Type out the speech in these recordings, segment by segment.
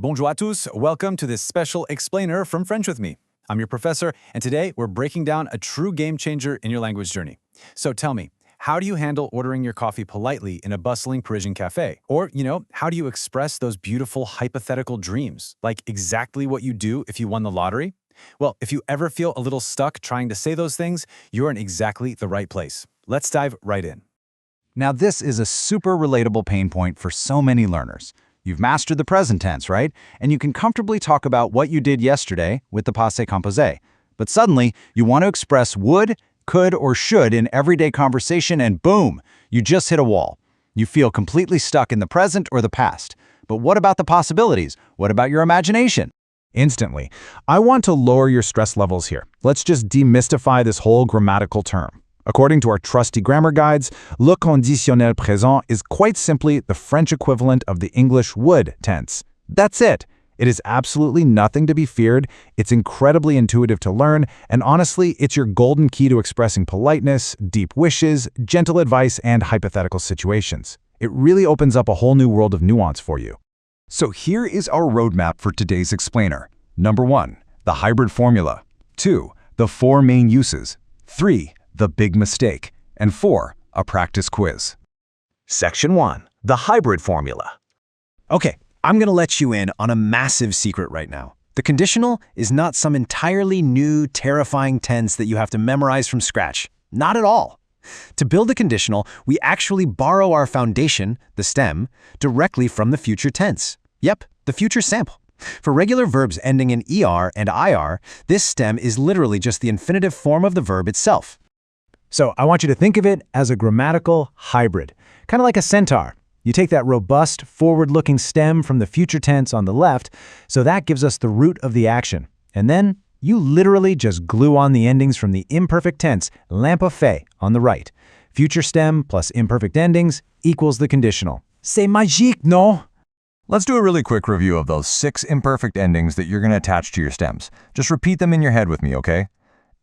Bonjour à tous. Welcome to this special explainer from French with me. I'm your professor, and today we're breaking down a true game changer in your language journey. So tell me, how do you handle ordering your coffee politely in a bustling Parisian cafe? Or, how do you express those beautiful hypothetical dreams, like exactly what you do if you won the lottery? Well, if you ever feel a little stuck trying to say those things, you're in exactly the right place. Let's dive right in. Now, this is a super relatable pain point for so many learners. You've mastered the present tense, right? And you can comfortably talk about what you did yesterday with the passé composé. But suddenly, you want to express would, could, or should in everyday conversation, and boom, you just hit a wall. You feel completely stuck in the present or the past. But what about the possibilities? What about your imagination? Instantly. I want to lower your stress levels here. Let's just demystify this whole grammatical term. According to our trusty grammar guides, le conditionnel présent is quite simply the French equivalent of the English would tense. That's it. It is absolutely nothing to be feared, it's incredibly intuitive to learn, and honestly, it's your golden key to expressing politeness, deep wishes, gentle advice, and hypothetical situations. It really opens up a whole new world of nuance for you. So here is our roadmap for today's explainer. Number 1, the hybrid formula. 2, the 4 main uses. 3, the big mistake. And 4, a practice quiz. Section 1, the hybrid formula. Okay, I'm going to let you in on a massive secret right now. The conditional is not some entirely new, terrifying tense that you have to memorize from scratch. Not at all. To build a conditional, we actually borrow our foundation, the stem, directly from the future tense. Yep, the future sample. For regular verbs ending in er and ir, this stem is literally just the infinitive form of the verb itself. So I want you to think of it as a grammatical hybrid, kind of like a centaur. You take that robust, forward-looking stem from the future tense on the left, so that gives us the root of the action. And then you literally just glue on the endings from the imperfect tense, l'imparfait, on the right. Future stem plus imperfect endings equals the conditional. C'est magique, non? Let's do a really quick review of those 6 imperfect endings that you're going to attach to your stems. Just repeat them in your head with me, okay?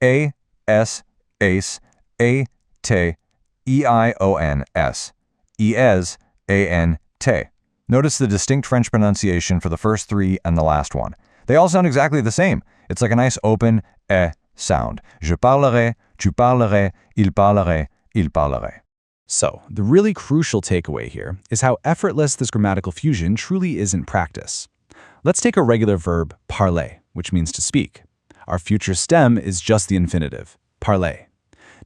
A, S, ace, A, te, eions, es, an, te. Notice the distinct French pronunciation for the first 3 and the last one. They all sound exactly the same. It's like a nice open sound. Je parlerai, tu parlerais, il parlerait, il parlerait. So, the really crucial takeaway here is how effortless this grammatical fusion truly is in practice. Let's take a regular verb, parler, which means to speak. Our future stem is just the infinitive, parler.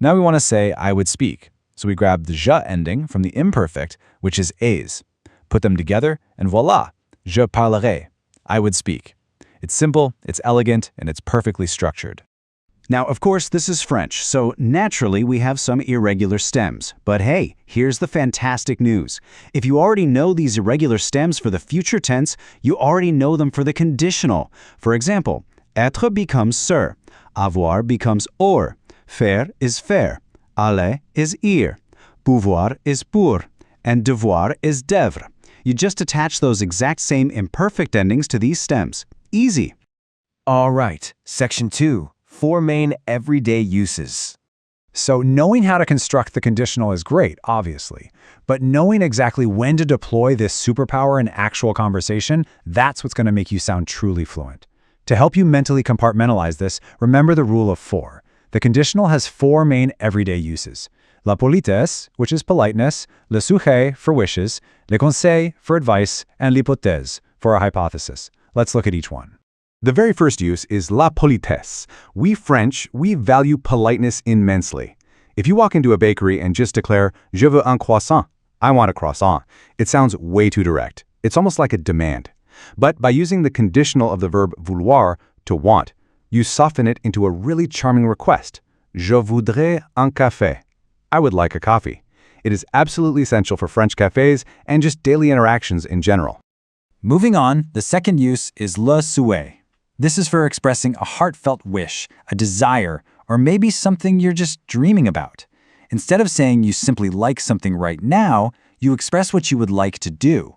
Now we want to say, I would speak. So we grab the je ending from the imperfect, which is es. Put them together, and voila, je parlerai. I would speak. It's simple, it's elegant, and it's perfectly structured. Now, of course, this is French, so naturally we have some irregular stems. But hey, here's the fantastic news. If you already know these irregular stems for the future tense, you already know them for the conditional. For example, être becomes ser, avoir becomes or, faire is faire, aller is ir, pouvoir is pour, and devoir is devre. You just attach those exact same imperfect endings to these stems. Easy. All right, Section 2, 4 main everyday uses. So knowing how to construct the conditional is great, obviously. But knowing exactly when to deploy this superpower in actual conversation, that's what's going to make you sound truly fluent. To help you mentally compartmentalize this, remember the rule of 4. The conditional has 4 main everyday uses. La politesse, which is politeness, le sujet for wishes, le conseil for advice, and l'hypothèse for a hypothesis. Let's look at each one. The very first use is la politesse. We French, we value politeness immensely. If you walk into a bakery and just declare, je veux un croissant, I want a croissant, it sounds way too direct. It's almost like a demand. But by using the conditional of the verb vouloir, to want, you soften it into a really charming request. Je voudrais un café. I would like a coffee. It is absolutely essential for French cafes and just daily interactions in general. Moving on, the second use is le souhait. This is for expressing a heartfelt wish, a desire, or maybe something you're just dreaming about. Instead of saying you simply like something right now, you express what you would like to do.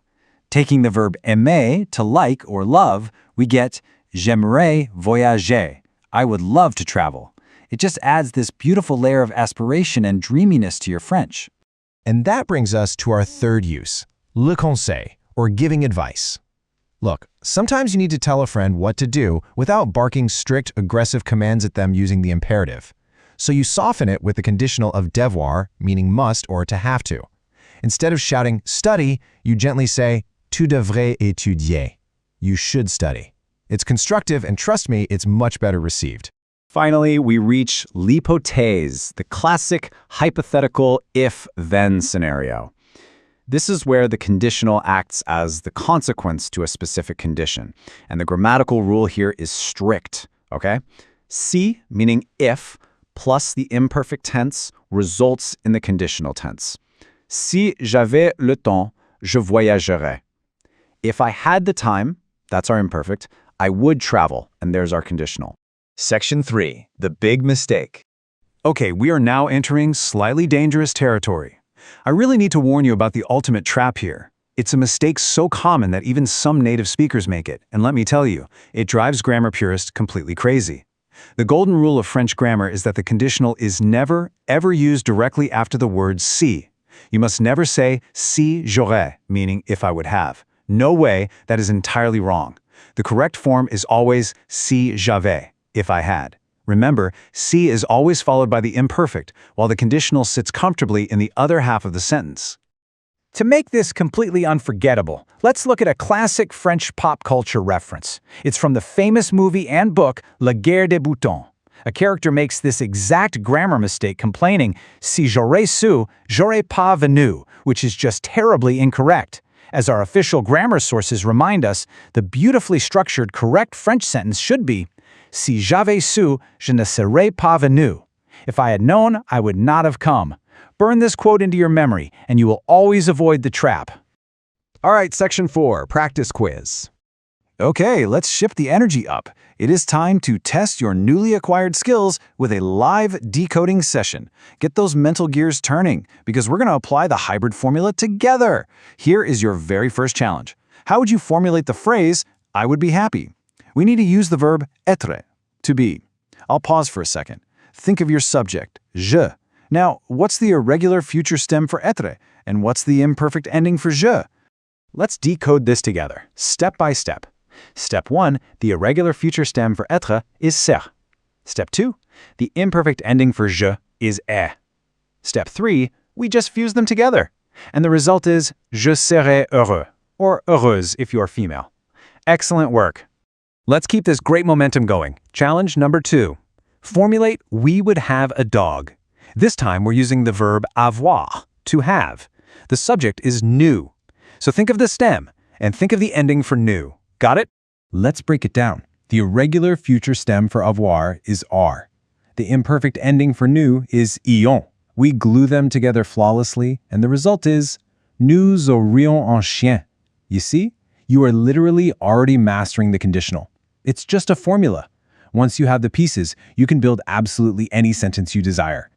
Taking the verb aimer, to like or love, we get j'aimerais voyager. I would love to travel. It just adds this beautiful layer of aspiration and dreaminess to your French. And that brings us to our third use, le conseil, or giving advice. Look, sometimes you need to tell a friend what to do without barking strict, aggressive commands at them using the imperative. So you soften it with the conditional of devoir, meaning must or to have to. Instead of shouting, study, you gently say, tu devrais étudier. You should study. It's constructive, and trust me, it's much better received. Finally, we reach l'hypothèse, the classic hypothetical if-then scenario. This is where the conditional acts as the consequence to a specific condition. And the grammatical rule here is strict, okay? Si, meaning if, plus the imperfect tense results in the conditional tense. Si j'avais le temps, je voyagerais. If I had the time, that's our imperfect, I would travel, and there's our conditional. Section 3. The big mistake. Okay, we are now entering slightly dangerous territory. I really need to warn you about the ultimate trap here. It's a mistake so common that even some native speakers make it, and let me tell you, it drives grammar purists completely crazy. The golden rule of French grammar is that the conditional is never, ever used directly after the word si. You must never say si j'aurais, meaning if I would have. No way, that is entirely wrong. The correct form is always si j'avais, if I had. Remember, si is always followed by the imperfect, while the conditional sits comfortably in the other half of the sentence. To make this completely unforgettable, let's look at a classic French pop culture reference. It's from the famous movie and book La Guerre des Boutons. A character makes this exact grammar mistake complaining, si j'aurais su, j'aurais pas venu, which is just terribly incorrect. As our official grammar sources remind us, the beautifully structured correct French sentence should be, si j'avais su, je ne serais pas venu. If I had known, I would not have come. Burn this quote into your memory, and you will always avoid the trap. All right, Section 4, practice quiz. Okay, let's shift the energy up. It is time to test your newly acquired skills with a live decoding session. Get those mental gears turning, because we're going to apply the hybrid formula together. Here is your very first challenge. How would you formulate the phrase, I would be happy? We need to use the verb être, to be. I'll pause for a second. Think of your subject, je. Now, what's the irregular future stem for être, and what's the imperfect ending for je? Let's decode this together, step by step. Step 1, the irregular future stem for être is ser. Step 2, the imperfect ending for je is est. Step 3, we just fuse them together. And the result is je serai heureux, or heureuse if you are female. Excellent work. Let's keep this great momentum going. Challenge number 2. Formulate we would have a dog. This time we're using the verb avoir, to have. The subject is new. So think of the stem, and think of the ending for new. Got it? Let's break it down. The irregular future stem for avoir is are. The imperfect ending for new is ions. We glue them together flawlessly, and the result is nous aurions un chien. You see? You are literally already mastering the conditional. It's just a formula. Once you have the pieces, you can build absolutely any sentence you desire.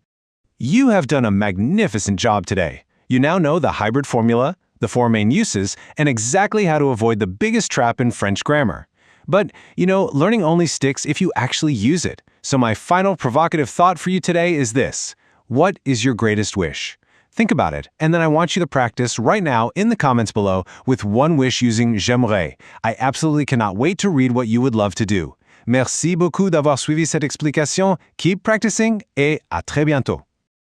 You have done a magnificent job today. You now know the hybrid formula, the 4 main uses, and exactly how to avoid the biggest trap in French grammar. But, learning only sticks if you actually use it. So my final provocative thought for you today is this. What is your greatest wish? Think about it, and then I want you to practice right now in the comments below with one wish using j'aimerais. I absolutely cannot wait to read what you would love to do. Merci beaucoup d'avoir suivi cette explication. Keep practicing et à très bientôt.